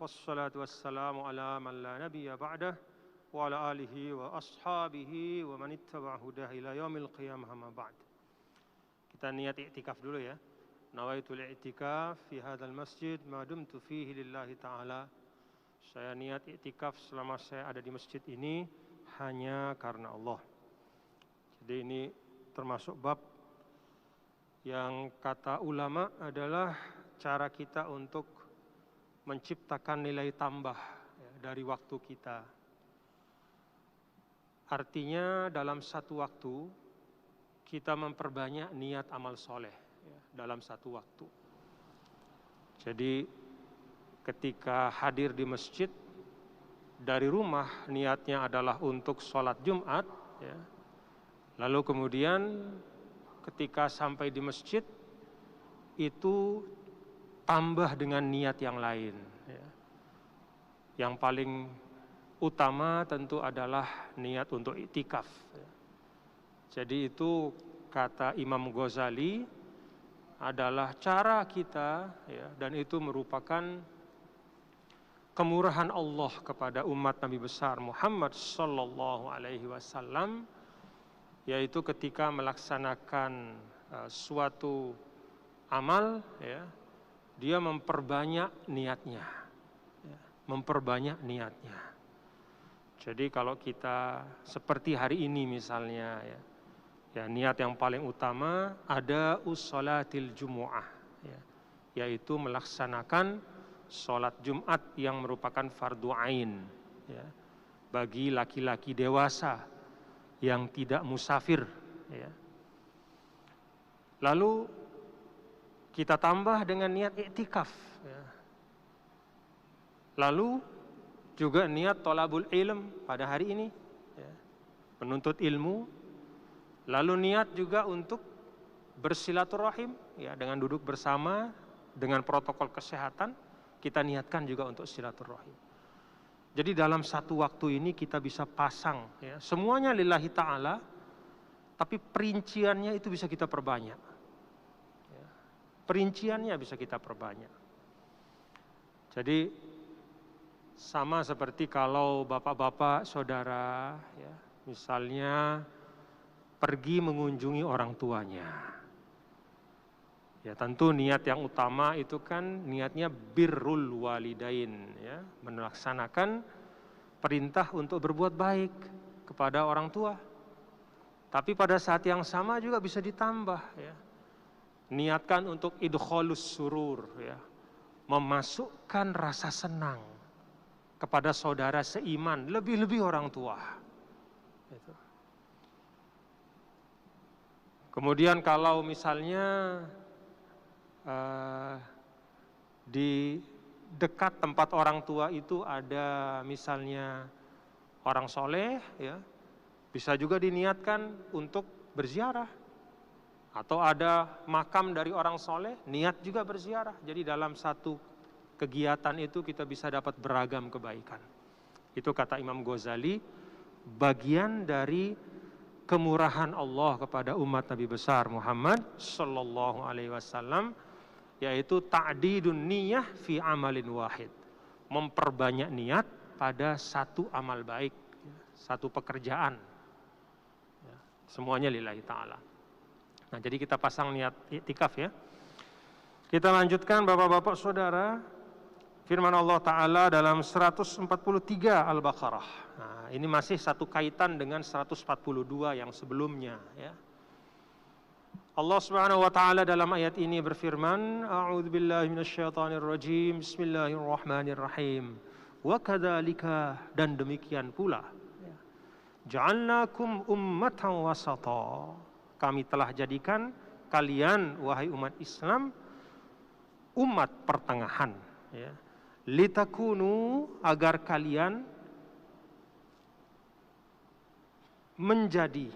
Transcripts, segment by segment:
wassalatu wassalamu ala man la nabiyya ba'dah wa ala alihi wa ashabihi wa man ittaba'a hudahu ila yaumil qiyamah amma ba'd. Kita niat i'tikaf dulu ya. Nawaitul i'tikaf fi hadzal masjid ma dumtu fihi lillahi ta'ala. Saya niat i'tikaf selama saya ada di masjid ini hanya karena Allah. Jadi ini termasuk bab yang kata ulama adalah cara kita untuk menciptakan nilai tambah ya, dari waktu kita. Artinya dalam satu waktu kita memperbanyak niat amal soleh ya, dalam satu waktu. Jadi ketika hadir di masjid, dari rumah niatnya adalah untuk sholat Jumat ya. Lalu kemudian ketika sampai di masjid itu tambah dengan niat yang lain ya. Yang paling utama tentu adalah niat untuk iktikaf ya. Jadi itu kata Imam Ghazali adalah cara kita ya, dan itu merupakan kemurahan Allah kepada umat Nabi besar Muhammad sallallahu alaihi wasallam, yaitu ketika melaksanakan suatu amal ya, dia memperbanyak niatnya ya, memperbanyak niatnya. Jadi kalau kita seperti hari ini misalnya ya, niat yang paling utama ada usholatil jumu'ah ya, yaitu melaksanakan sholat Jumat yang merupakan fardu ain ya, bagi laki-laki dewasa yang tidak musafir ya. Lalu kita tambah dengan niat iktikaf ya. Lalu juga niat thalabul ilm pada hari ini ya, menuntut ilmu. Lalu niat juga untuk bersilaturahim ya, dengan duduk bersama dengan protokol kesehatan, kita niatkan juga untuk silaturahim. Jadi dalam satu waktu ini kita bisa pasang ya, semuanya lillahi ta'ala, tapi perinciannya itu bisa kita perbanyak ya. Perinciannya bisa kita perbanyak. Jadi sama seperti kalau bapak-bapak saudara ya, misalnya pergi mengunjungi orang tuanya ya, tentu niat yang utama itu kan niatnya birrul walidain ya, melaksanakan perintah untuk berbuat baik kepada orang tua. Tapi pada saat yang sama juga bisa ditambah ya, niatkan untuk idkhalus surur ya, memasukkan rasa senang kepada saudara seiman, lebih-lebih orang tua itu. Kemudian kalau misalnya di dekat tempat orang tua itu ada misalnya orang soleh ya, bisa juga diniatkan untuk berziarah. Atau ada makam dari orang soleh, niat juga berziarah. Jadi dalam satu kegiatan itu kita bisa dapat beragam kebaikan. Itu kata Imam Ghazali, bagian dari kemurahan Allah kepada umat Nabi besar Muhammad sallallahu alaihi wasallam, yaitu ta'didun niyah fi amalin wahid, memperbanyak niat pada satu amal baik, satu pekerjaan ya, semuanya lillahi ta'ala. Nah, jadi kita pasang niat iktikaf ya. Kita lanjutkan Bapak-bapak Saudara, firman Allah Ta'ala dalam 143 Al-Baqarah. Nah, ini masih satu kaitan dengan 142 yang sebelumnya ya. Allah Subhanahu wa taala dalam ayat ini berfirman, A'udzubillahi minasyaitonirrajim, Bismillahirrahmanirrahim. Wa kadzalika, dan demikian pula ya, ja'alnakum ummatan wasata, kami telah jadikan kalian wahai umat Islam umat pertengahan ya. Litakunu, agar kalian menjadi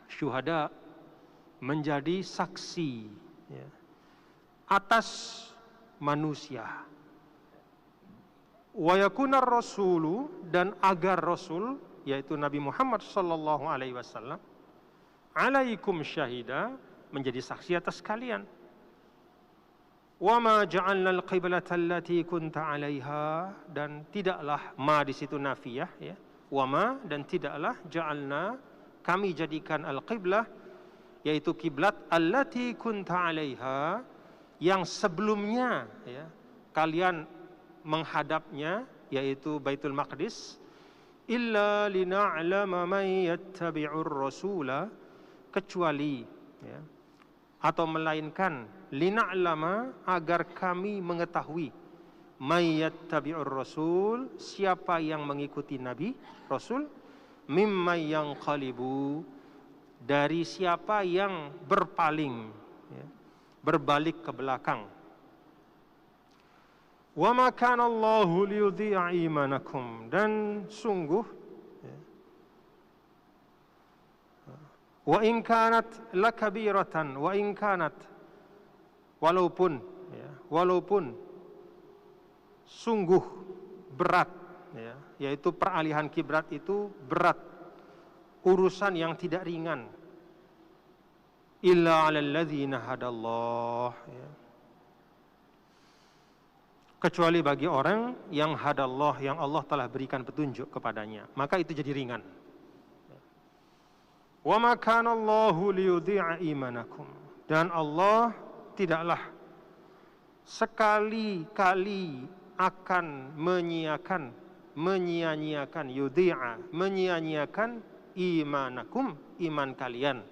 syuhada, menjadi saksi ya, atas manusia. Wa yakunar rasulu, dan agar Rasul yaitu Nabi Muhammad sallallahu alaihi wasallam alaikum syahida, menjadi saksi atas kalian. Wa ma ja'alna al-qiblata allati kunta 'alaiha, dan tidaklah, ma di situ nafiyah ya. Wa ma, dan tidaklah, ja'alna, kami jadikan, al-qiblah yaitu kiblat, allati kunta 'alaiha, yang sebelumnya ya kalian menghadapnya, yaitu Baitul Maqdis, illa lina'lama man yattabi'ur rasula, kecuali ya, atau melainkan, lina'lama, agar kami mengetahui, may yattabi'ur rasul, siapa yang mengikuti nabi rasul, mimman yanqalibu, dari siapa yang berpaling ya, berbalik ke belakang. Wa ma kana Allahu liyudhi'a imanakum, dan sungguh ya, wa in kanat lakabiratan, wa in kanat, walaupun ya, walaupun sungguh berat ya, yaitu peralihan kiblat itu berat, urusan yang tidak ringan, illa 'alal ladzina hadallah ya, kecuali bagi orang yang hadallah, yang Allah telah berikan petunjuk kepadanya, maka itu jadi ringan. Wa ma kana Allahu liyudhi'a imanakum, dan Allah tidaklah sekali-kali akan menyia-nyiakan, yudhi'a, menyia-nyiakan, imanakum, iman kalian.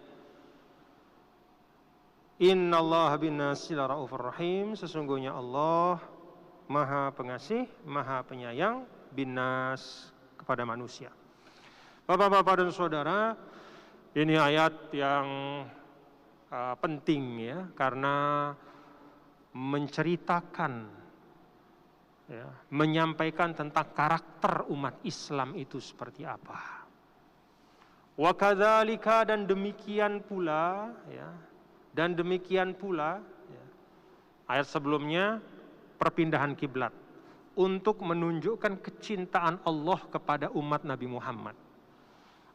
Innallaha bin-nasi laraufur rahim, sesungguhnya Allah Maha Pengasih, Maha Penyayang, binnas, kepada manusia. Bapak-bapak dan saudara, ini ayat yang penting ya, karena menceritakan ya, menyampaikan tentang karakter umat Islam itu seperti apa. Wa kadzalika, dan demikian pula ya, dan demikian pula ya, ayat sebelumnya perpindahan kiblat untuk menunjukkan kecintaan Allah kepada umat Nabi Muhammad.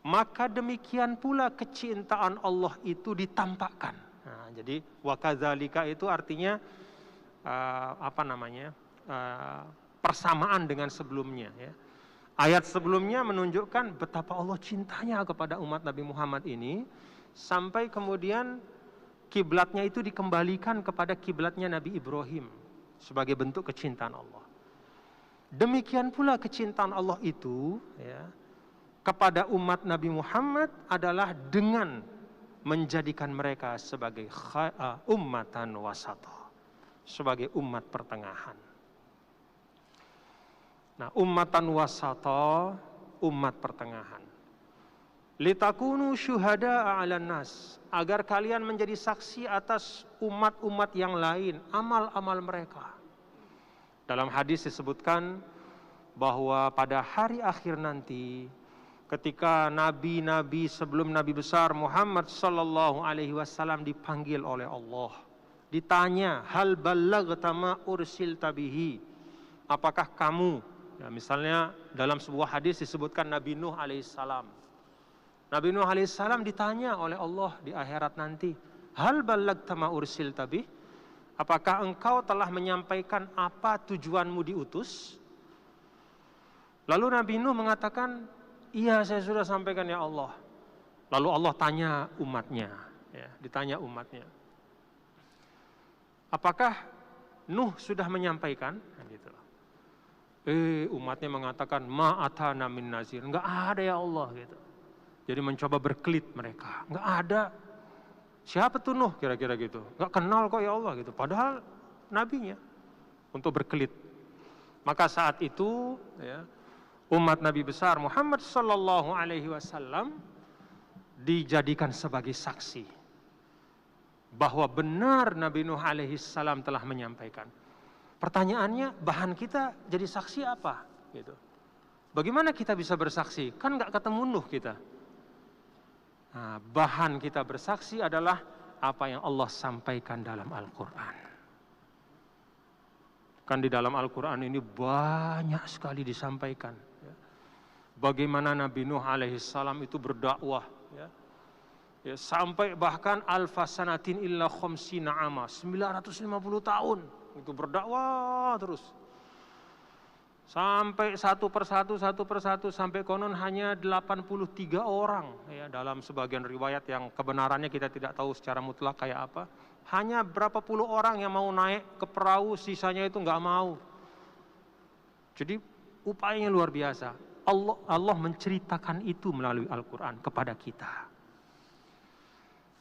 Maka demikian pula kecintaan Allah itu ditampakkan. Nah, jadi wa kadzalika itu artinya persamaan dengan sebelumnya ya. Ayat sebelumnya menunjukkan betapa Allah cintanya kepada umat Nabi Muhammad ini, sampai kemudian kiblatnya itu dikembalikan kepada kiblatnya Nabi Ibrahim sebagai bentuk kecintaan Allah. Demikian pula kecintaan Allah itu ya, kepada umat Nabi Muhammad adalah dengan menjadikan mereka sebagai ummatan wasata, sebagai umat pertengahan. Nah, ummatan wasata, umat pertengahan. Litakunu syuhada'a 'alan nas, agar kalian menjadi saksi atas umat-umat yang lain, amal-amal mereka. Dalam hadis disebutkan bahwa pada hari akhir nanti, ketika nabi-nabi sebelum Nabi besar Muhammad sallallahu alaihi wasallam dipanggil oleh Allah, ditanya, hal ballaghta ma ursilta bihi, apakah kamu ya, misalnya dalam sebuah hadis disebutkan Nabi Nuh alaihissalam. Nabi Nuh alaihissalam ditanya oleh Allah di akhirat nanti, hal ballaghta ma ursilta bihi, apakah engkau telah menyampaikan apa tujuanmu diutus? Lalu Nabi Nuh mengatakan, iya, saya sudah sampaikan ya Allah. Lalu Allah tanya umatnya, ya, ditanya umatnya, apakah Nuh sudah menyampaikan? Nah, gitu. Umatnya mengatakan, ma atana min nazir, enggak ada ya Allah, gitu. Jadi mencoba berkelit mereka, enggak ada. Siapa tuh Nuh kira-kira gitu? Enggak kenal kok ya Allah, gitu. Padahal nabinya, untuk berkelit. Maka saat itu, ya, umat Nabi besar Muhammad sallallahu alaihi wasallam dijadikan sebagai saksi bahwa benar Nabi Nuh alaihi salam telah menyampaikan. Pertanyaannya, bahan kita jadi saksi apa? Gitu. Bagaimana kita bisa bersaksi? Kan nggak ketemu Nuh kita. Nah, bahan kita bersaksi adalah apa yang Allah sampaikan dalam Al-Quran. Kan di dalam Al-Quran ini banyak sekali disampaikan. Bagaimana Nabi Nuh alaihissalam itu berdakwah ya. Sampai bahkan alfa sanatin illa khamsina ama, 950 tahun itu berdakwah terus. Sampai satu persatu sampai konon hanya 83 orang ya, dalam sebagian riwayat yang kebenarannya kita tidak tahu secara mutlak kayak apa. Hanya berapa puluh orang yang mau naik ke perahu, sisanya itu nggak mau. Jadi upayanya luar biasa. Allah menceritakan itu melalui Al-Quran kepada kita.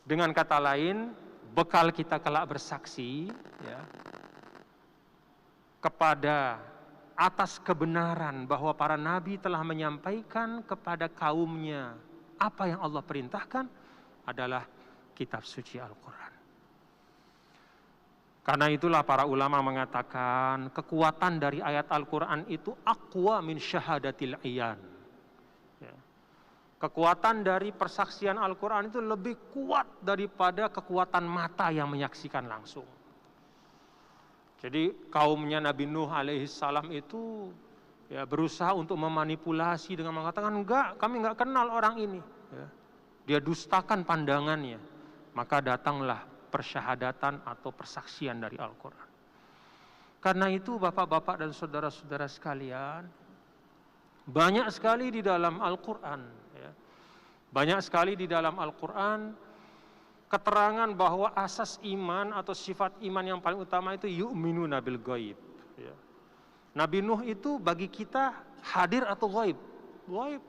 Dengan kata lain, bekal kita kelak bersaksi ya, kepada atas kebenaran bahwa para nabi telah menyampaikan kepada kaumnya apa yang Allah perintahkan adalah kitab suci Al-Quran. Karena itulah para ulama mengatakan kekuatan dari ayat Al-Quran itu aqwa min syahadatil iyan. Ya. Kekuatan dari persaksian Al-Quran itu lebih kuat daripada kekuatan mata yang menyaksikan langsung. Jadi kaumnya Nabi Nuh alaihi salam itu ya berusaha untuk memanipulasi dengan mengatakan enggak, kami enggak kenal orang ini. Ya. Dia dustakan pandangannya. Maka datanglah persyahadatan atau persaksian dari Al-Quran. Karena itu bapak-bapak dan saudara-saudara sekalian, banyak sekali di dalam Al-Quran, ya, banyak sekali di dalam Al-Quran keterangan bahwa asas iman atau sifat iman yang paling utama itu yu'minuna bil ghaib. Ya. Nabi Nuh itu bagi kita hadir atau ghaib? Ghaib.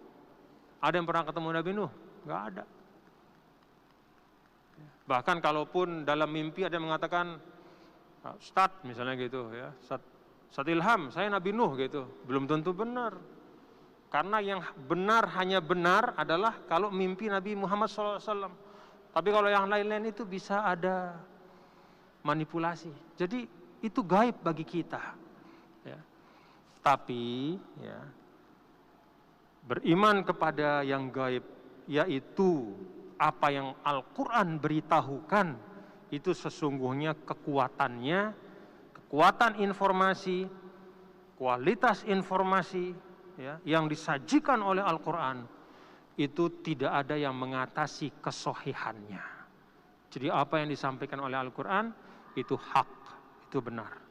Ada yang pernah ketemu Nabi Nuh? Enggak ada. Bahkan kalaupun dalam mimpi ada yang mengatakan, Ustadz misalnya gitu ya, Ustadz Ilham, saya Nabi Nuh gitu, belum tentu benar. Karena yang benar hanya benar adalah kalau mimpi Nabi Muhammad SAW. Tapi kalau yang lain-lain itu bisa ada manipulasi. Jadi itu gaib bagi kita. Ya. Tapi ya, beriman kepada yang gaib, yaitu apa yang Al-Quran beritahukan, itu sesungguhnya kekuatannya, kekuatan informasi, kualitas informasi ya, yang disajikan oleh Al-Quran, itu tidak ada yang mengatasi kesohihannya. Jadi apa yang disampaikan oleh Al-Quran itu hak, itu benar.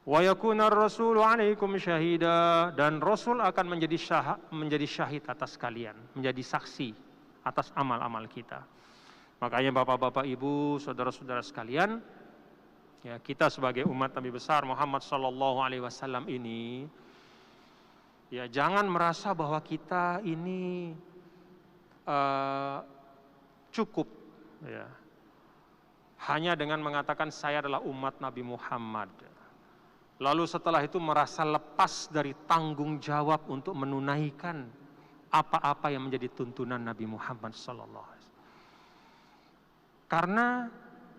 Wa yakuna ar-rasulu 'alaikum syahida, dan Rasul akan menjadi syahid atas kalian, menjadi saksi atas amal-amal kita. Makanya bapak-bapak, ibu, saudara-saudara sekalian, ya, kita sebagai umat Nabi besar Muhammad sallallahu alaihi wasallam ini, ya jangan merasa bahwa kita ini cukup ya, hanya dengan mengatakan saya adalah umat Nabi Muhammad. Lalu setelah itu merasa lepas dari tanggung jawab untuk menunaikan apa-apa yang menjadi tuntunan Nabi Muhammad sallallahu alaihi wasallam. Karena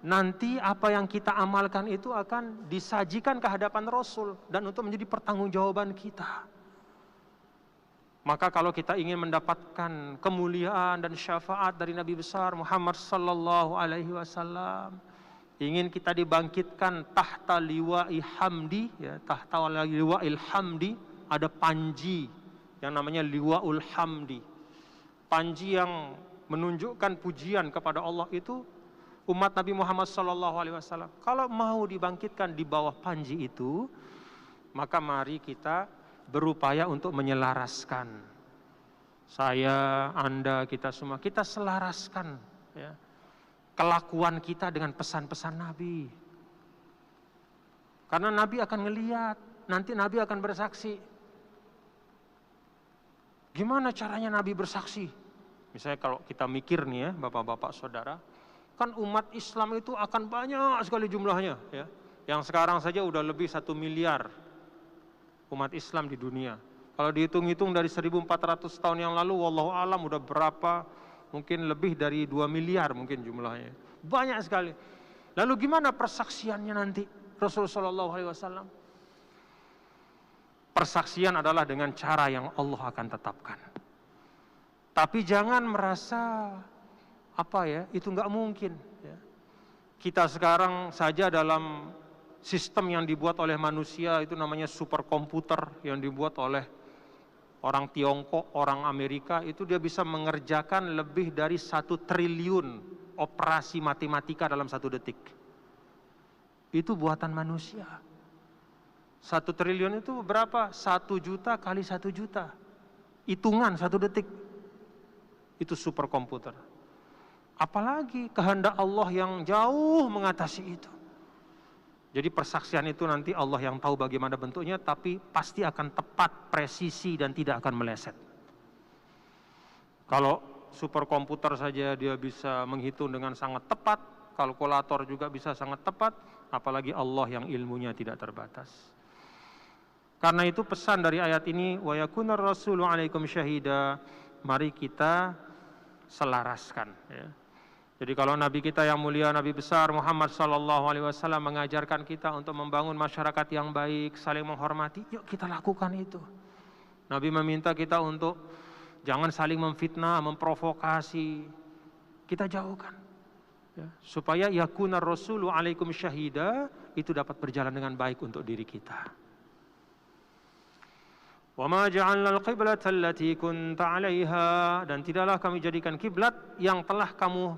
nanti apa yang kita amalkan itu akan disajikan ke hadapan Rasul dan untuk menjadi pertanggungjawaban kita. Maka kalau kita ingin mendapatkan kemuliaan dan syafaat dari Nabi besar Muhammad sallallahu alaihi wasallam, ingin kita dibangkitkan tahta liwa'i hamdi, ya, tahta liwa'il hamdi, ada panji yang namanya liwa'ul hamdi. Panji yang menunjukkan pujian kepada Allah itu umat Nabi Muhammad SAW. Kalau mau dibangkitkan di bawah panji itu, maka mari kita berupaya untuk menyelaraskan. Saya, Anda, kita semua, kita selaraskan ya, kelakuan kita dengan pesan-pesan Nabi. Karena Nabi akan ngelihat, nanti Nabi akan bersaksi. Gimana caranya Nabi bersaksi? Misalnya kalau kita mikir nih ya, bapak-bapak saudara, kan umat Islam itu akan banyak sekali jumlahnya ya. Yang sekarang saja udah lebih 1 miliar umat Islam di dunia. Kalau dihitung-hitung dari 1400 tahun yang lalu, wallahu alam udah berapa, mungkin lebih dari 2 miliar mungkin jumlahnya. Banyak sekali. Lalu gimana persaksiannya nanti Rasulullah SAW? Persaksian adalah dengan cara yang Allah akan tetapkan. Tapi jangan merasa itu nggak mungkin. Ya. Kita sekarang saja dalam sistem yang dibuat oleh manusia itu namanya superkomputer yang dibuat oleh orang Tiongkok, orang Amerika, itu dia bisa mengerjakan lebih dari 1 triliun operasi matematika dalam 1 detik. Itu buatan manusia. 1 triliun itu berapa? 1 juta kali 1 juta. Hitungan 1 detik. Itu superkomputer. Apalagi kehendak Allah yang jauh mengatasi itu. Jadi persaksian itu nanti Allah yang tahu bagaimana bentuknya, tapi pasti akan tepat, presisi, dan tidak akan meleset. Kalau superkomputer saja dia bisa menghitung dengan sangat tepat, kalkulator juga bisa sangat tepat, apalagi Allah yang ilmunya tidak terbatas. Karena itu pesan dari ayat ini, wa yakunar rasulu alaikum syahida, mari kita selaraskan, ya. Jadi kalau Nabi kita yang mulia, Nabi besar Muhammad SAW mengajarkan kita untuk membangun masyarakat yang baik, saling menghormati, yuk kita lakukan itu. Nabi meminta kita untuk jangan saling memfitnah, memprovokasi, kita jauhkan, ya, supaya yakunar rasulu alaikum syahida itu dapat berjalan dengan baik untuk diri kita. Wa ma ja'alna al-qiblata allati kunta 'alaiha, dan tidaklah kami jadikan kiblat yang telah kamu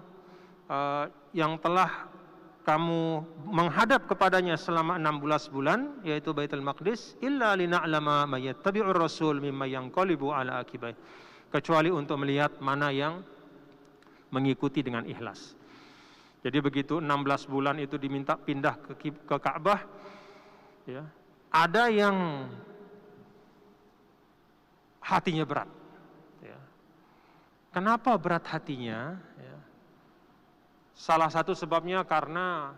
menghadap kepadanya selama 16 bulan, yaitu Baitul Maqdis, illa lina'lama may yattabi'ur rasul mimma yanqalibu ala aqibai, kecuali untuk melihat mana yang mengikuti dengan ikhlas. Jadi begitu 16 bulan itu diminta pindah ke Ka'bah, ya, ada yang hatinya berat, ya. Kenapa berat hatinya? Ya. Salah satu sebabnya karena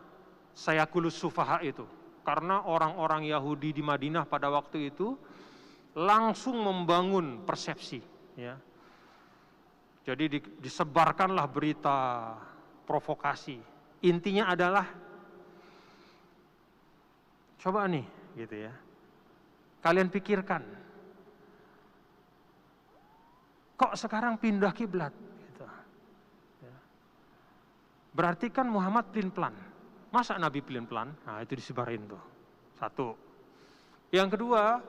sayakulus sufaha itu, karena orang-orang Yahudi di Madinah pada waktu itu langsung membangun persepsi, ya. Jadi disebarkanlah berita provokasi. Intinya adalah, coba nih, gitu ya, kalian pikirkan, kok sekarang pindah kiblat? Gitu. Ya. Berarti kan Muhammad pelin-pelan. Masa Nabi pelin-pelan? Nah, itu disebarin tuh. 1. Yang kedua,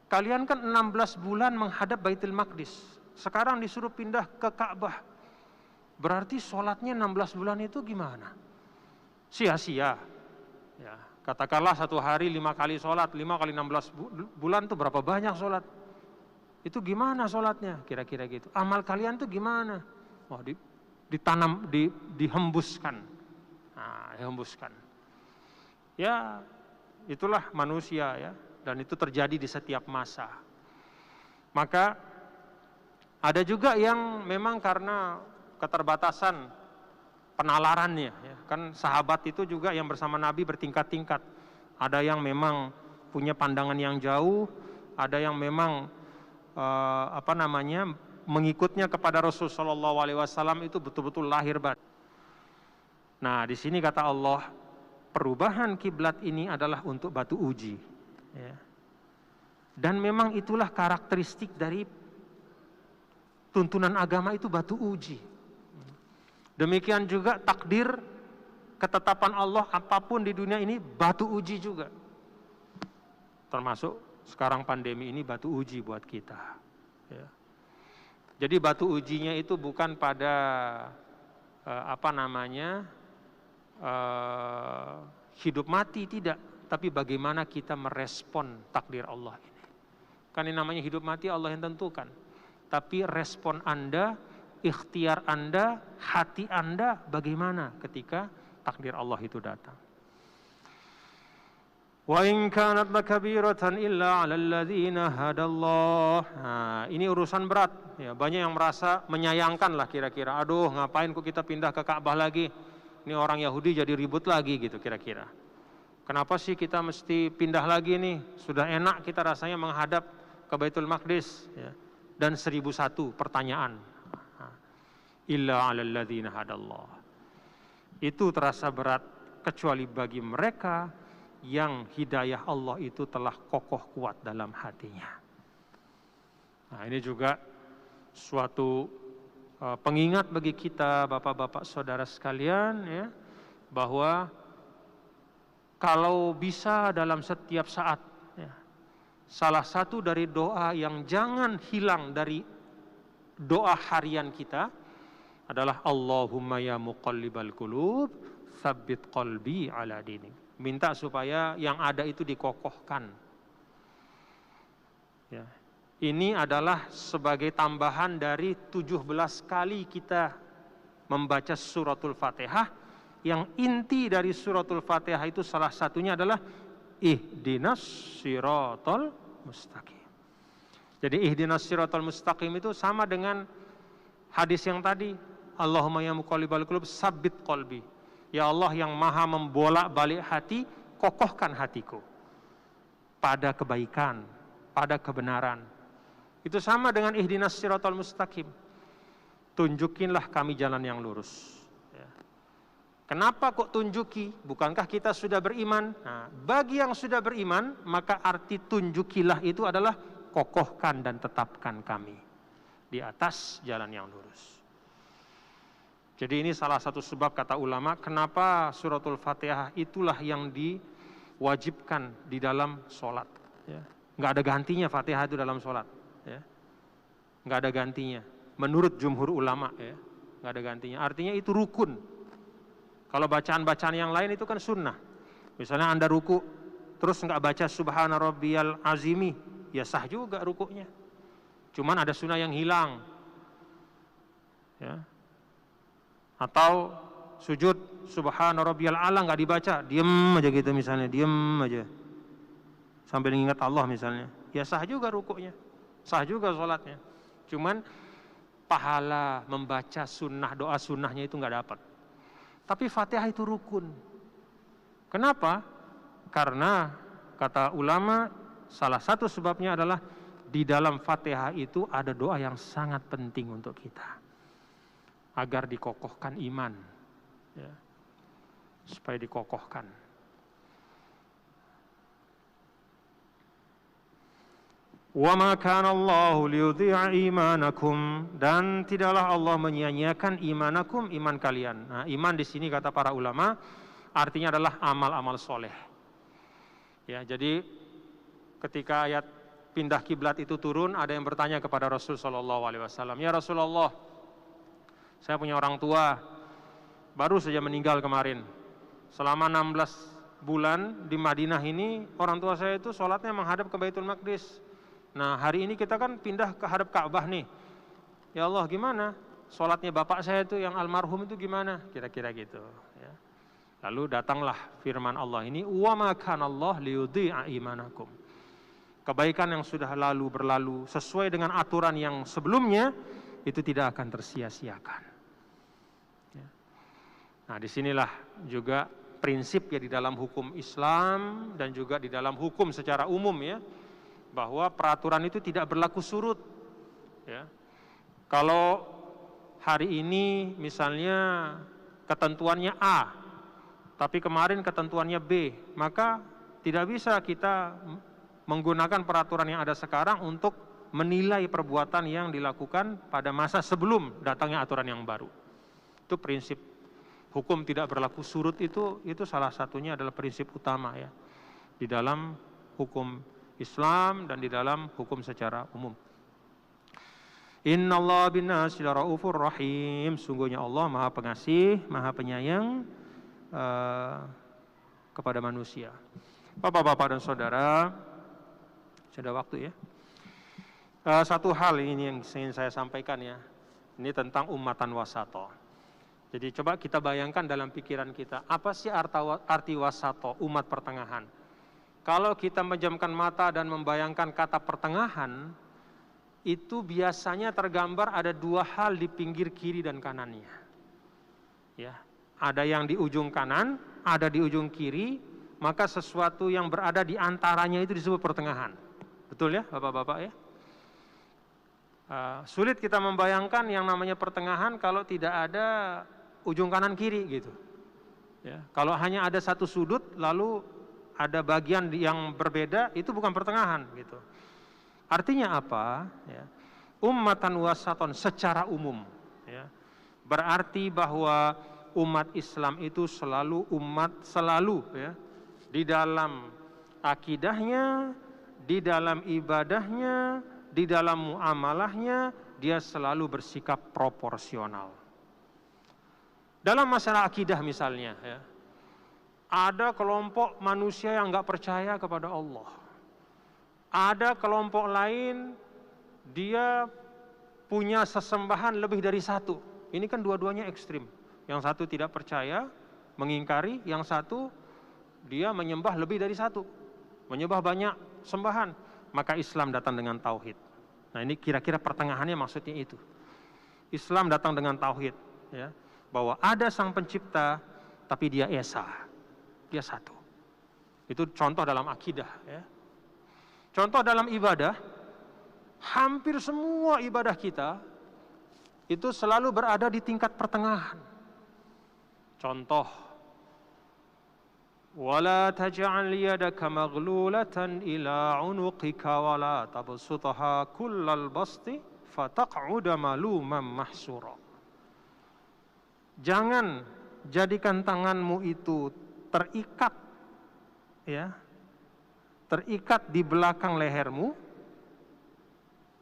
kalian kan 16 bulan menghadap Baitul Maqdis. Sekarang disuruh pindah ke Ka'bah. Berarti sholatnya 16 bulan itu gimana? Sia-sia. Ya. Katakanlah 1 hari 5 kali sholat, 5 kali 16 bulan itu berapa banyak sholat? Itu gimana sholatnya? Kira-kira gitu. Amal kalian tuh gimana? Wah, ditanam, dihembuskan. Nah, dihembuskan. Ya, itulah manusia, ya. Dan itu terjadi di setiap masa. Maka ada juga yang memang karena keterbatasan penalarannya, ya. Kan sahabat itu juga yang bersama Nabi bertingkat-tingkat. Ada yang memang punya pandangan yang jauh, ada yang memang mengikutnya kepada Rasulullah SAW itu betul-betul lahir batin. Nah, di sini kata Allah, perubahan kiblat ini adalah untuk batu uji, ya. Dan memang itulah karakteristik dari tuntunan agama, itu batu uji. Demikian juga takdir, ketetapan Allah apapun di dunia ini batu uji juga. Termasuk sekarang pandemi ini batu uji buat kita, ya. Jadi batu ujinya itu bukan pada hidup mati, tidak, tapi bagaimana kita merespon takdir Allah ini. Kan ini namanya hidup mati Allah yang tentukan, tapi respon Anda, ikhtiar Anda, hati Anda bagaimana ketika takdir Allah itu datang. Wa in kanat lakabiratan illa 'alal ladzina hadallah. Nah, ini urusan berat, ya. Banyak yang merasa menyayangkan lah kira-kira. Aduh, ngapain kok kita pindah ke Ka'bah lagi? Ini orang Yahudi jadi ribut lagi gitu kira-kira. Kenapa sih kita mesti pindah lagi nih? Sudah enak kita rasanya menghadap ke Baitul Maqdis, ya. Dan 1001 pertanyaan. Illa 'alal ladzina hadallah. Itu terasa berat kecuali bagi mereka yang hidayah Allah itu telah kokoh kuat dalam hatinya. Nah, ini juga suatu pengingat bagi kita, bapak-bapak saudara sekalian, ya, bahwa kalau bisa dalam setiap saat, ya, salah satu dari doa yang jangan hilang dari doa harian kita adalah Allahumma ya muqallibal qulub, tsabbit qalbi ala dinik. Minta supaya yang ada itu dikokohkan. Ya. Ini adalah sebagai tambahan dari 17 kali kita membaca suratul Fatihah, yang inti dari suratul Fatihah itu salah satunya adalah ihdinas siratal mustaqim. Jadi ihdinas siratal mustaqim itu sama dengan hadis yang tadi, Allahumma ya muqallibal qulub tsabbit qalbi. Ya Allah yang maha membolak-balik hati, kokohkan hatiku pada kebaikan, pada kebenaran. Itu sama dengan ihdinas siratal mustaqim. Tunjukinlah kami jalan yang lurus. Ya. Kenapa kok tunjuki? Bukankah kita sudah beriman? Nah, bagi yang sudah beriman, maka arti tunjukilah itu adalah kokohkan dan tetapkan kami di atas jalan yang lurus. Jadi ini salah satu sebab kata ulama, kenapa suratul Fatihah itulah yang diwajibkan di dalam sholat. Ya. Nggak ada gantinya Fatihah itu dalam sholat. Ya. Nggak ada gantinya. Menurut jumhur ulama, ya, nggak ada gantinya. Artinya itu rukun. Kalau bacaan-bacaan yang lain itu kan sunnah. Misalnya Anda ruku, terus nggak baca subhana rabbiyal azimi, ya sah juga rukunya. Cuman ada sunnah yang hilang. Ya. Atau sujud subhana rabbiyal a'la nggak dibaca, diem aja gitu misalnya, diem aja. Sampai mengingat Allah misalnya, ya sah juga rukunya. Sah juga sholatnya. Cuman pahala membaca sunnah, doa sunnahnya itu nggak dapat. Tapi Fatihah itu rukun. Kenapa? Karena kata ulama, salah satu sebabnya adalah di dalam Fatihah itu ada doa yang sangat penting untuk kita, agar dikokohkan iman, ya, supaya dikokohkan. Wa ma kana Allahu liyudhi'a imanakum, dan tidaklah Allah menyia-nyiakan imanakum, iman kalian. Nah, iman di sini kata para ulama artinya adalah amal-amal soleh. Ya, jadi ketika ayat pindah kiblat itu turun, ada yang bertanya kepada Rasul sallallahu alaihi wasallam, "Ya Rasulullah, saya punya orang tua baru saja meninggal kemarin. Selama 16 bulan di Madinah ini orang tua saya itu sholatnya menghadap ke Baitul Maqdis. Nah, hari ini kita kan pindah ke hadap Ka'bah nih. Ya Allah, gimana? Sholatnya bapak saya itu yang almarhum itu gimana?" Kira-kira gitu. Ya. Lalu datanglah firman Allah ini, "Wa ma kana Allah liyudhi'a imanakum." Kebaikan yang sudah lalu berlalu sesuai dengan aturan yang sebelumnya itu tidak akan tersia-siakan. Ya. Nah, disinilah juga prinsip ya di dalam hukum Islam dan juga di dalam hukum secara umum, ya, bahwa peraturan itu tidak berlaku surut. Ya. Kalau hari ini misalnya ketentuannya A, tapi kemarin ketentuannya B, maka tidak bisa kita menggunakan peraturan yang ada sekarang untuk menilai perbuatan yang dilakukan pada masa sebelum datangnya aturan yang baru. Itu prinsip hukum tidak berlaku surut, itu salah satunya adalah prinsip utama, ya, di dalam hukum Islam dan di dalam hukum secara umum. Innallaha bin-nasi laraufur rahim. Sungguhnya Allah Maha Pengasih, Maha Penyayang kepada manusia. Bapak-bapak dan saudara, sudah waktu, ya. Satu hal ini yang ingin saya sampaikan, ya. Ini tentang ummatan wasato. Jadi coba kita bayangkan dalam pikiran kita, apa sih arti wasato, umat pertengahan? Kalau kita menjamkan mata dan membayangkan kata pertengahan, itu biasanya tergambar ada dua hal di pinggir kiri dan kanannya. Ya, ada yang di ujung kanan, ada di ujung kiri, maka sesuatu yang berada di antaranya itu disebut pertengahan. Betul ya, Bapak-bapak, ya? Sulit kita membayangkan yang namanya pertengahan kalau tidak ada ujung kanan kiri gitu. Ya, kalau hanya ada satu sudut lalu ada bagian yang berbeda, itu bukan pertengahan gitu. Artinya apa? Ya, ummatan wasaton secara umum, ya, berarti bahwa umat Islam itu selalu ya, di dalam akidahnya, di dalam ibadahnya, di dalam muamalahnya, dia selalu bersikap proporsional. Dalam masalah akidah misalnya, ya, ada kelompok manusia yang nggak percaya kepada Allah. Ada kelompok lain, dia punya sesembahan lebih dari satu. Ini kan dua-duanya ekstrim. Yang satu tidak percaya, mengingkari. Yang satu, dia menyembah lebih dari satu. Menyembah banyak sembahan. Maka Islam datang dengan tauhid. Nah, ini kira-kira pertengahannya maksudnya itu. Islam datang dengan tauhid, ya, bahwa ada sang pencipta, tapi dia esa. Dia satu. Itu contoh dalam akidah, ya. Contoh dalam ibadah, hampir semua ibadah kita itu selalu berada di tingkat pertengahan. Contoh, wala taj'al yadaka maghlulatan ila 'unuqika wala tabsutha kullal basti fataq'uda maluman mahsura. Jangan jadikan tanganmu itu terikat, ya, terikat di belakang lehermu,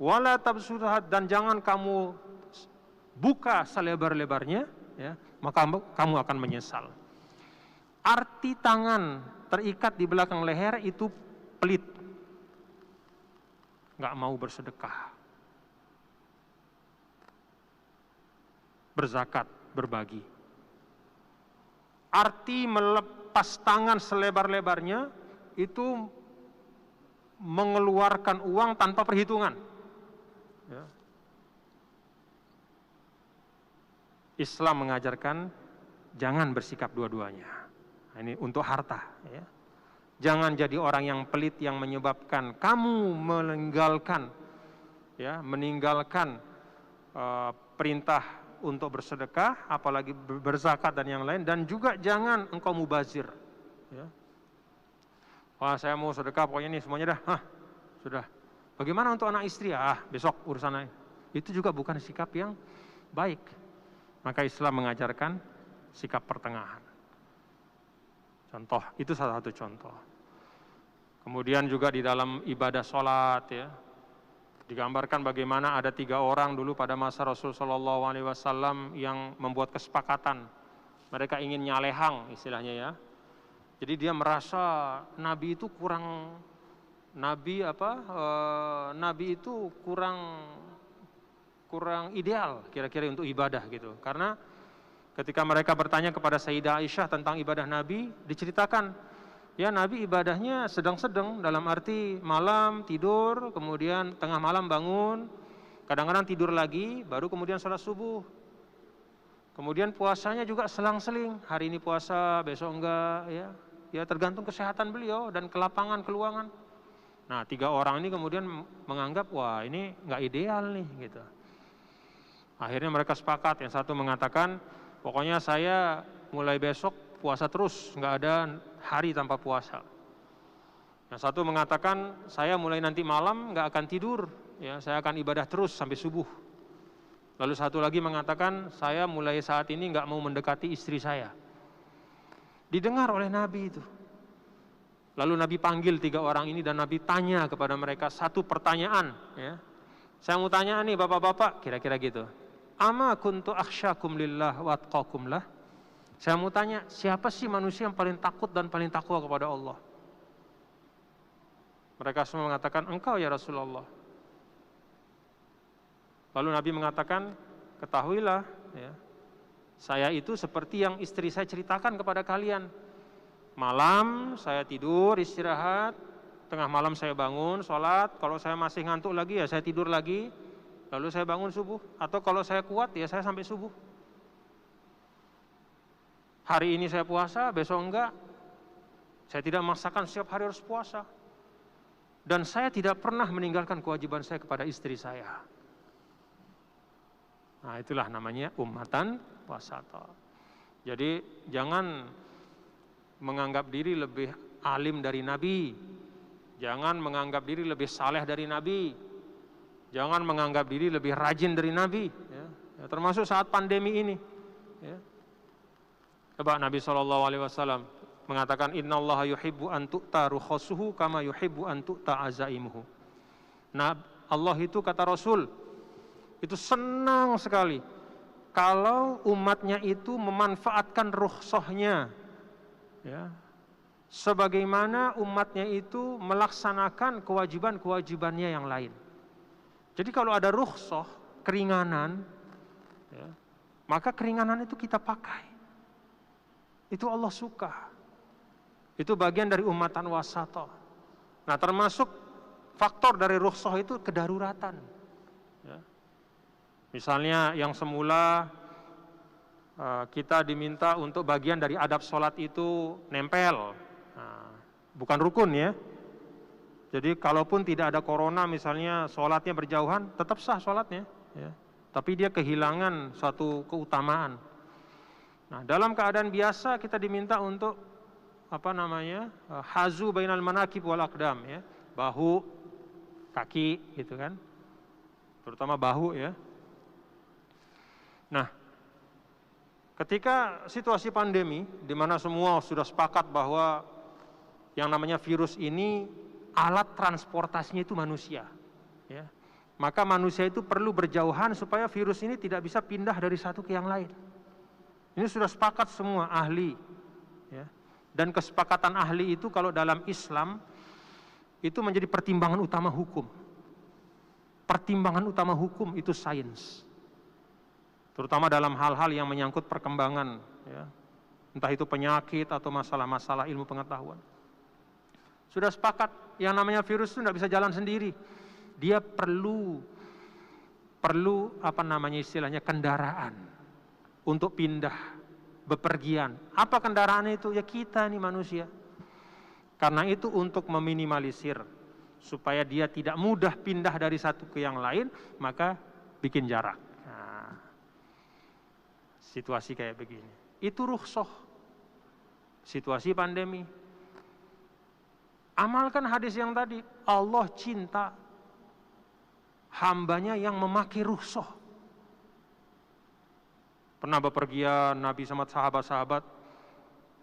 wala tabsutha, dan jangan kamu buka selebar-lebarnya, ya, maka kamu akan menyesal. Arti tangan terikat di belakang leher itu pelit, nggak mau bersedekah, berzakat, berbagi. Arti melepas tangan selebar-lebarnya itu mengeluarkan uang tanpa perhitungan, ya. Islam mengajarkan jangan bersikap dua-duanya. Nah, ini untuk harta, ya. Jangan jadi orang yang pelit yang menyebabkan kamu meninggalkan, ya, meninggalkan perintah untuk bersedekah, apalagi berzakat dan yang lain. Dan juga jangan engkau mubazir, ya. Wah, saya mau sedekah, pokoknya ini semuanya dah. Sudah. Bagaimana untuk anak istri? Besok urusan lain. Itu juga bukan sikap yang baik. Maka Islam mengajarkan sikap pertengahan. Contoh, itu salah satu contoh. Kemudian juga di dalam ibadah sholat, ya, digambarkan bagaimana ada 3 orang dulu pada masa Rasulullah SAW yang membuat kesepakatan. Mereka ingin nyalehang istilahnya, ya. Jadi dia merasa Nabi itu kurang, Nabi itu kurang ideal kira-kira untuk ibadah gitu. Karena ketika mereka bertanya kepada Sayyidah Aisyah tentang ibadah Nabi, diceritakan, ya, Nabi ibadahnya sedang-sedang, dalam arti malam tidur, kemudian tengah malam bangun, kadang-kadang tidur lagi, baru kemudian sholat subuh. Kemudian puasanya juga selang-seling, hari ini puasa, besok enggak, ya. Ya tergantung kesehatan beliau dan kelapangan, keluangan. Nah, 3 orang ini kemudian menganggap, wah ini nggak ideal nih, gitu. Akhirnya mereka sepakat, yang satu mengatakan, pokoknya saya mulai besok puasa terus, nggak ada hari tanpa puasa. Yang satu mengatakan, saya mulai nanti malam nggak akan tidur, ya, saya akan ibadah terus sampai subuh. Lalu satu lagi mengatakan, saya mulai saat ini nggak mau mendekati istri saya. Didengar oleh Nabi itu. Lalu Nabi panggil 3 orang ini dan Nabi tanya kepada mereka satu pertanyaan, ya. Saya mau tanya nih bapak-bapak, kira-kira gitu. Ama kuntu akhsyakum lillah wa atqakum lah. Saya mau tanya, siapa sih manusia yang paling takut dan paling takwa kepada Allah? Mereka semua mengatakan, engkau ya Rasulullah. Lalu Nabi mengatakan, ketahuilah, ya, saya itu seperti yang istri saya ceritakan kepada kalian. Malam saya tidur, istirahat, tengah malam saya bangun, sholat, kalau saya masih ngantuk lagi ya saya tidur lagi, lalu saya bangun subuh, atau kalau saya kuat ya saya sampai subuh. Hari ini saya puasa, besok enggak. Saya tidak memaksakan setiap hari harus puasa. Dan saya tidak pernah meninggalkan kewajiban saya kepada istri saya. Nah, itulah namanya ummatan wasata. Jadi jangan menganggap diri lebih alim dari Nabi. Jangan menganggap diri lebih saleh dari Nabi. Jangan menganggap diri lebih rajin dari Nabi, ya. Ya, termasuk saat pandemi ini, ya. Coba Nabi SAW mengatakan, innallaha yuhibbu an tu'ta rukhasuhu kama yuhibbu an tu'ta azaimuhu. Nah, Allah itu, kata Rasul, itu senang sekali kalau umatnya itu memanfaatkan rukhsahnya, ya, sebagaimana umatnya itu melaksanakan kewajiban-kewajibannya yang lain. Jadi kalau ada rukhsah, keringanan, ya, maka keringanan itu kita pakai. Itu Allah suka. Itu bagian dari umatan wasata. Nah, termasuk faktor dari rukhsah itu kedaruratan. Ya. Misalnya yang semula kita diminta untuk bagian dari adab sholat itu nempel, nah, bukan rukun ya. Jadi kalaupun tidak ada corona misalnya sholatnya berjauhan, tetap sah sholatnya. Ya. Tapi dia kehilangan suatu keutamaan. Nah, dalam keadaan biasa kita diminta untuk hazu bainal manakib wal aqdam, ya, bahu, kaki, gitu kan, terutama bahu, ya. Nah, ketika situasi pandemi, di mana semua sudah sepakat bahwa yang namanya virus ini alat transportasinya itu manusia, ya, maka manusia itu perlu berjauhan supaya virus ini tidak bisa pindah dari satu ke yang lain. Ini sudah sepakat semua ahli, ya. Dan kesepakatan ahli itu kalau dalam Islam itu menjadi pertimbangan utama hukum. Pertimbangan utama hukum itu sains, terutama dalam hal-hal yang menyangkut perkembangan, ya, entah itu penyakit atau masalah-masalah ilmu pengetahuan. Sudah sepakat yang namanya virus itu tidak bisa jalan sendiri. Dia perlu istilahnya kendaraan untuk pindah, bepergian. Apa kendaraan itu? Ya kita nih manusia. Karena itu untuk meminimalisir supaya dia tidak mudah pindah dari satu ke yang lain, maka bikin jarak. Nah, situasi kayak begini. Itu rukhsah. Situasi pandemi. Amalkan hadis yang tadi. Allah cinta hambanya yang memakai rukhsah. Pernah bepergian Nabi sama sahabat-sahabat,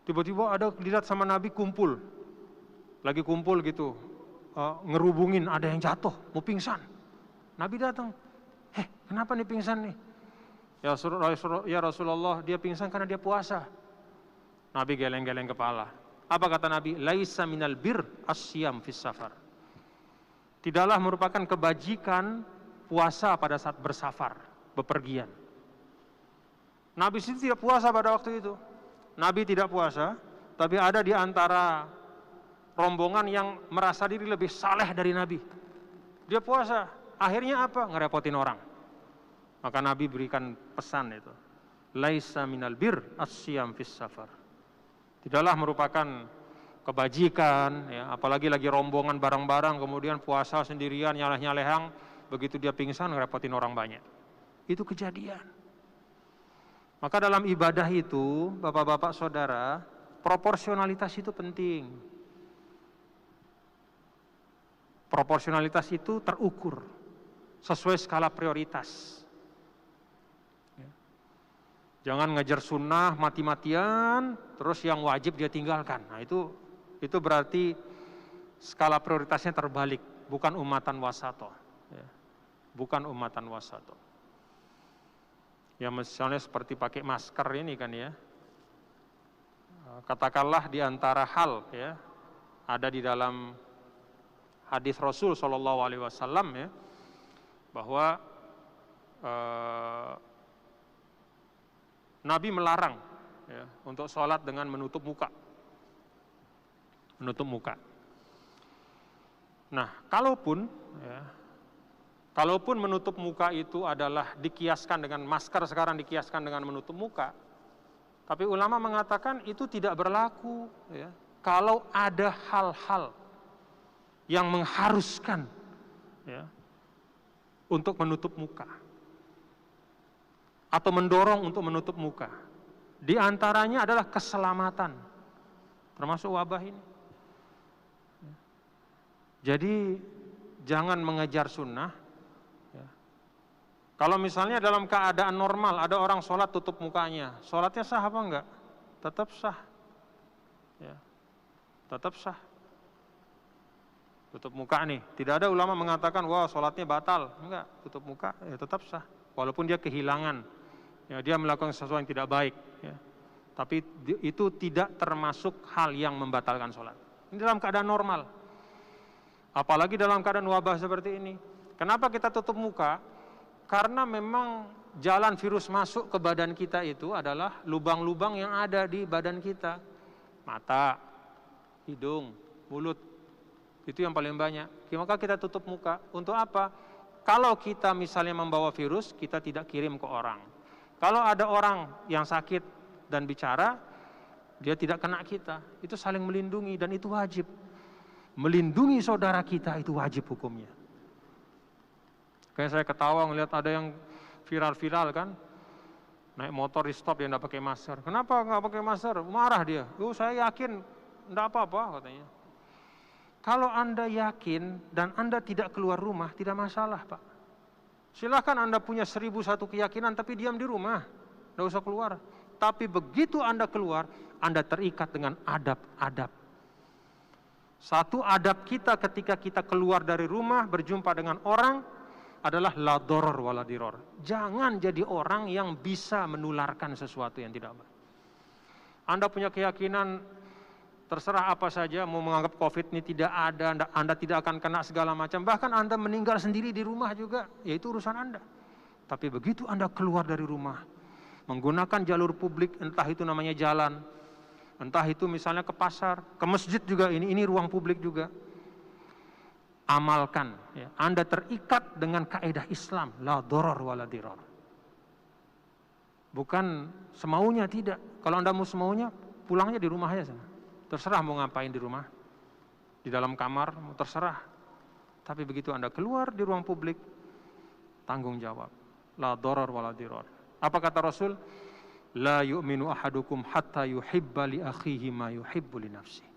tiba-tiba ada dilihat sama Nabi kumpul, lagi kumpul gitu, ngerubungin, ada yang jatuh, mau pingsan. Nabi datang, kenapa nih pingsan nih? Ya Rasulullah, dia pingsan karena dia puasa. Nabi geleng-geleng kepala. Apa kata Nabi? Laisa minal bir asyam fis safar. Tidaklah merupakan kebajikan puasa pada saat bersafar, bepergian. Nabi itu tidak puasa pada waktu itu. Nabi tidak puasa, tapi ada di antara rombongan yang merasa diri lebih saleh dari Nabi. Dia puasa, akhirnya apa? Ngerepotin orang. Maka Nabi berikan pesan itu. Laisa minal bir asyam fis safar. Tidaklah merupakan kebajikan, ya, apalagi lagi rombongan bareng-bareng, kemudian puasa sendirian, nyaleh-nyalehang, begitu dia pingsan ngerepotin orang banyak. Itu kejadian. Maka dalam ibadah itu, bapak-bapak saudara, proporsionalitas itu penting. Proporsionalitas itu terukur sesuai skala prioritas. Jangan ngejar sunnah mati-matian, terus yang wajib dia tinggalkan. Nah itu berarti skala prioritasnya terbalik, bukan umatan wasato, ya. Bukan umatan wasato. Ya misalnya seperti pakai masker ini kan ya. Katakanlah di antara hal, ya, ada di dalam hadis Rasul Shallallahu Alaihi Wasallam, ya, bahwa Nabi melarang, ya, untuk sholat dengan menutup muka. Menutup muka. Nah, kalaupun menutup muka itu adalah dikiaskan dengan masker, sekarang dikiaskan dengan menutup muka, tapi ulama mengatakan itu tidak berlaku, ya, kalau ada hal-hal yang mengharuskan, ya, untuk menutup muka atau mendorong untuk menutup muka. Di antaranya adalah keselamatan, termasuk wabah ini. Jadi jangan mengejar sunnah. Kalau misalnya dalam keadaan normal ada orang sholat tutup mukanya, sholatnya sah apa enggak? Tetap sah, ya, tetap sah. Tutup muka nih, tidak ada ulama mengatakan wah sholatnya batal, enggak, tutup muka ya tetap sah, walaupun dia kehilangan ya, dia melakukan sesuatu yang tidak baik, ya. Tapi itu tidak termasuk hal yang membatalkan sholat. Ini dalam keadaan normal. Apalagi dalam keadaan wabah seperti ini. Kenapa kita tutup muka? Karena memang jalan virus masuk ke badan kita itu adalah lubang-lubang yang ada di badan kita. Mata, hidung, mulut. Itu yang paling banyak. Maka kita tutup muka. Untuk apa? Kalau kita misalnya membawa virus, kita tidak kirim ke orang. Kalau ada orang yang sakit dan bicara, dia tidak kena kita. Itu saling melindungi dan itu wajib. Melindungi saudara kita itu wajib hukumnya. Kayak saya ketawa ngelihat ada yang viral-viral kan, naik motor di stop dia nggak pakai masker. Kenapa nggak pakai masker? Marah dia. Saya yakin nggak apa-apa katanya. Kalau Anda yakin dan Anda tidak keluar rumah, tidak masalah, Pak. Silahkan Anda punya 1001 keyakinan tapi diam di rumah, nggak usah keluar. Tapi begitu Anda keluar, Anda terikat dengan adab-adab. Satu adab kita ketika kita keluar dari rumah berjumpa dengan orang adalah la doror wala diror. Jangan jadi orang yang bisa menularkan sesuatu yang tidak baik. Anda punya keyakinan terserah apa saja, mau menganggap COVID ini tidak ada, Anda tidak akan kena segala macam. Bahkan Anda meninggal sendiri di rumah juga, ya itu urusan Anda. Tapi begitu Anda keluar dari rumah, menggunakan jalur publik, entah itu namanya jalan, entah itu misalnya ke pasar, ke masjid juga, ini ruang publik juga. Amalkan, ya. Anda terikat dengan kaidah Islam, la doror wala diror. Bukan semaunya, tidak. Kalau Anda mau semaunya, pulangnya di rumah aja sana. Terserah mau ngapain di rumah, di dalam kamar, terserah. Tapi begitu Anda keluar di ruang publik, tanggung jawab, la doror wala diror. Apa kata Rasul? La yu'minu ahadukum hatta yuhibba li akhihi ma yuhibbu li nafsihi.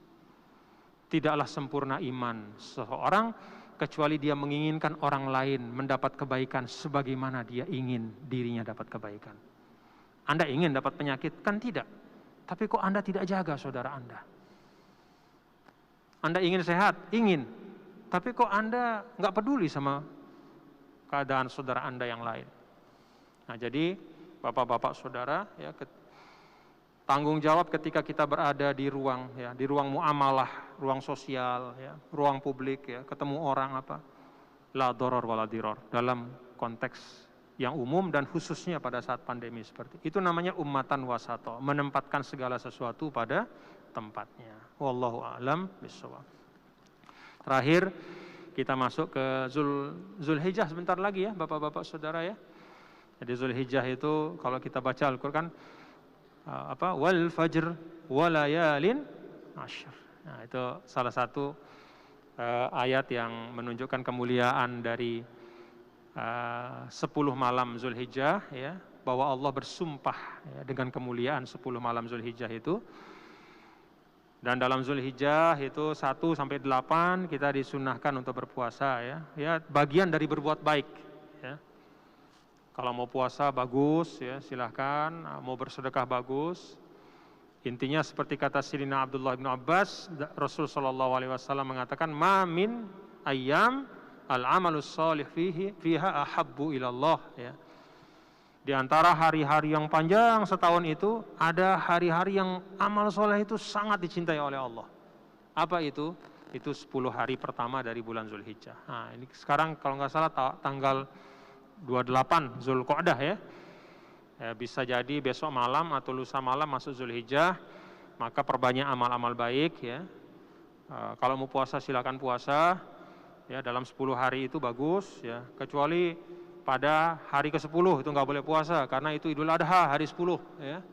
Tidaklah sempurna iman seseorang kecuali dia menginginkan orang lain mendapat kebaikan sebagaimana dia ingin dirinya dapat kebaikan. Anda ingin dapat penyakit? Kan tidak. Tapi kok Anda tidak jaga saudara Anda? Anda ingin sehat? Ingin. Tapi kok Anda nggak peduli sama keadaan saudara Anda yang lain? Nah, jadi bapak-bapak saudara, ya, tanggung jawab ketika kita berada di ruang, ya, di ruang muamalah, ruang sosial, ya, ruang publik, ya, ketemu orang apa, la doror wala diror, dalam konteks yang umum dan khususnya pada saat pandemi seperti itu. Namanya ummatan wasato, menempatkan segala sesuatu pada tempatnya. Wallahu a'lam bishawab. Terakhir kita masuk ke Zulhijjah sebentar lagi, ya, bapak-bapak saudara, ya. Jadi Zulhijjah itu kalau kita baca Al-Qur'an wal fajr walayalin ashr. Nah, itu salah satu ayat yang menunjukkan kemuliaan dari 10 malam Zulhijjah, ya, bahwa Allah bersumpah, ya, dengan kemuliaan 10 malam Zulhijjah itu. Dan dalam Zulhijjah itu 1 sampai 8 kita disunahkan untuk berpuasa, ya. Ya, bagian dari berbuat baik, ya. Kalau mau puasa bagus, ya, silahkan. Mau bersedekah bagus. Intinya seperti kata Sayyidina Abdullah bin Abbas, Rasul SAW mengatakan, ma min ayyam al-amalus salih fiha ahabbu ilallah, ya. Di antara hari-hari yang panjang setahun itu, ada hari-hari yang amal soleh itu sangat dicintai oleh Allah. Apa itu? Itu 10 hari pertama dari bulan Zulhijjah. Nah, ini sekarang kalau nggak salah tanggal 28 Zulqa'dah, ya. Ya, bisa jadi besok malam atau lusa malam masuk Zulhijjah, maka perbanyak amal-amal baik, ya. Kalau mau puasa silakan puasa, ya, dalam 10 hari itu bagus, ya. Kecuali pada hari ke-10 itu nggak boleh puasa karena itu Idul Adha hari 10, ya.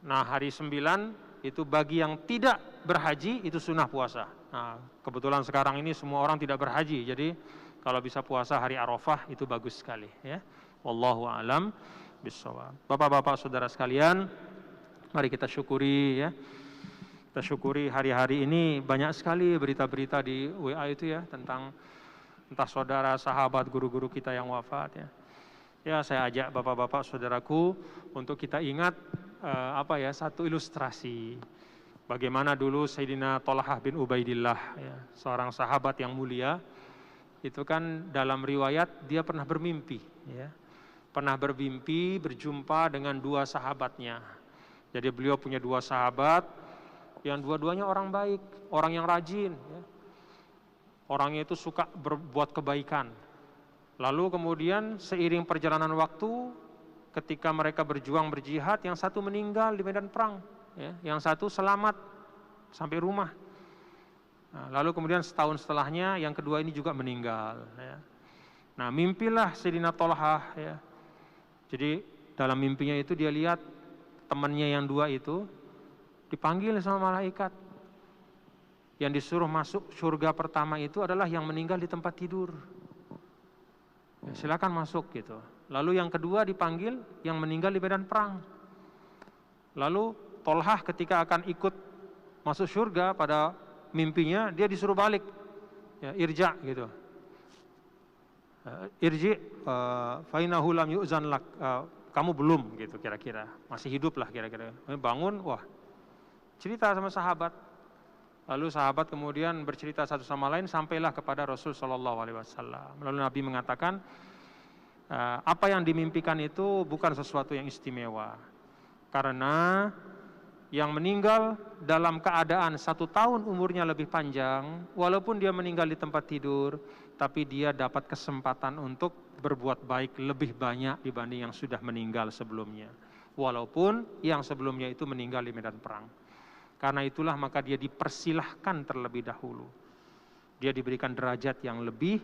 Nah, hari 9 itu bagi yang tidak berhaji itu sunnah puasa. Nah, kebetulan sekarang ini semua orang tidak berhaji, jadi kalau bisa puasa hari Arafah itu bagus sekali, ya. Wallahu a'lam bishawab. Bapak-bapak saudara sekalian, mari kita syukuri, ya. Kita syukuri hari-hari ini banyak sekali berita-berita di WA itu, ya, tentang entah saudara, sahabat, guru-guru kita yang wafat, ya. Ya, saya ajak bapak-bapak saudaraku untuk kita ingat satu ilustrasi bagaimana dulu Sayyidina Thalhah bin Ubaidillah, ya, seorang sahabat yang mulia. Itu kan dalam riwayat dia pernah bermimpi, ya. pernah bermimpi berjumpa dengan dua sahabatnya. Jadi beliau punya dua sahabat yang dua-duanya orang baik, orang yang rajin, ya. Orangnya itu suka berbuat kebaikan. Lalu kemudian seiring perjalanan waktu, ketika mereka berjuang berjihad, yang satu meninggal di medan perang, ya. Yang satu selamat sampai rumah. Nah, lalu kemudian setahun setelahnya yang kedua ini juga meninggal, ya. Nah, mimpilah Sayyidina Thalhah, ya. Jadi dalam mimpinya itu dia lihat temannya yang dua itu dipanggil sama malaikat. Yang disuruh masuk surga pertama itu adalah yang meninggal di tempat tidur. Ya, silakan masuk gitu. Lalu yang kedua dipanggil yang meninggal di medan perang. Lalu Thalhah ketika akan ikut masuk surga pada mimpinya, dia disuruh balik, ya, irja gitu. Irji fa innahu lam yu'zan lak, kamu belum gitu kira-kira, masih hidup lah kira-kira. Bangun, wah, cerita sama sahabat. Lalu sahabat kemudian bercerita satu sama lain sampailah kepada Rasul Shallallahu Alaihi Wasallam. Lalu Nabi mengatakan, apa yang dimimpikan itu bukan sesuatu yang istimewa, karena yang meninggal dalam keadaan 1 tahun umurnya lebih panjang, walaupun dia meninggal di tempat tidur, tapi dia dapat kesempatan untuk berbuat baik lebih banyak dibanding yang sudah meninggal sebelumnya, walaupun yang sebelumnya itu meninggal di medan perang. Karena itulah maka dia dipersilahkan terlebih dahulu. Dia diberikan derajat yang lebih,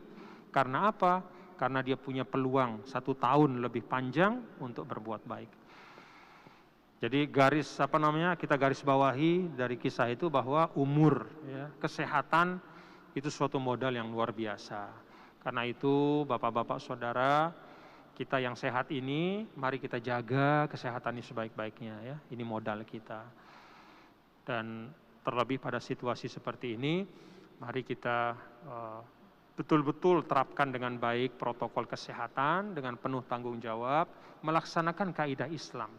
karena apa? Karena dia punya peluang 1 tahun lebih panjang untuk berbuat baik. Jadi kita garis bawahi dari kisah itu bahwa umur, ya, kesehatan itu suatu modal yang luar biasa. Karena itu bapak-bapak saudara, kita yang sehat ini, mari kita jaga kesehatan ini sebaik-baiknya, ya. Ini modal kita. Dan terlebih pada situasi seperti ini, mari kita betul-betul terapkan dengan baik protokol kesehatan dengan penuh tanggung jawab, melaksanakan kaidah Islam,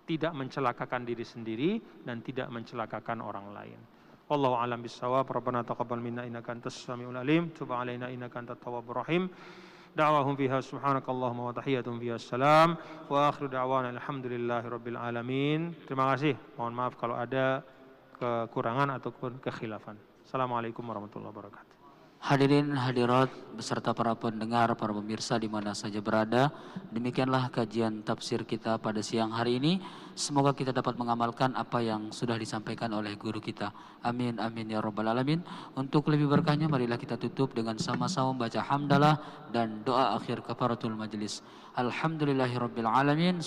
tidak mencelakakan diri sendiri dan tidak mencelakakan orang lain. Wallahu a'lam bissawab. Rabbana taqabbal minna innaka antas samiul alim, tub 'alaina innaka antat tawwabur rahim. Da'wahum fiha subhanakallahumma wa tahiyyatuhum fiha assalam wa akhiru da'wana alhamdulillahirabbil alamin. Terima kasih. Mohon maaf kalau ada kekurangan ataupun kekhilafan. Assalamualaikum warahmatullahi wabarakatuh. Hadirin hadirat beserta para pendengar, para pemirsa di mana saja berada, demikianlah kajian tafsir kita pada siang hari ini. Semoga kita dapat mengamalkan apa yang sudah disampaikan oleh guru kita. Amin amin ya rabbal alamin. Untuk lebih berkahnya marilah kita tutup dengan sama-sama membaca hamdalah dan doa akhir kafaratul majlis. Alhamdulillahirabbil alamin.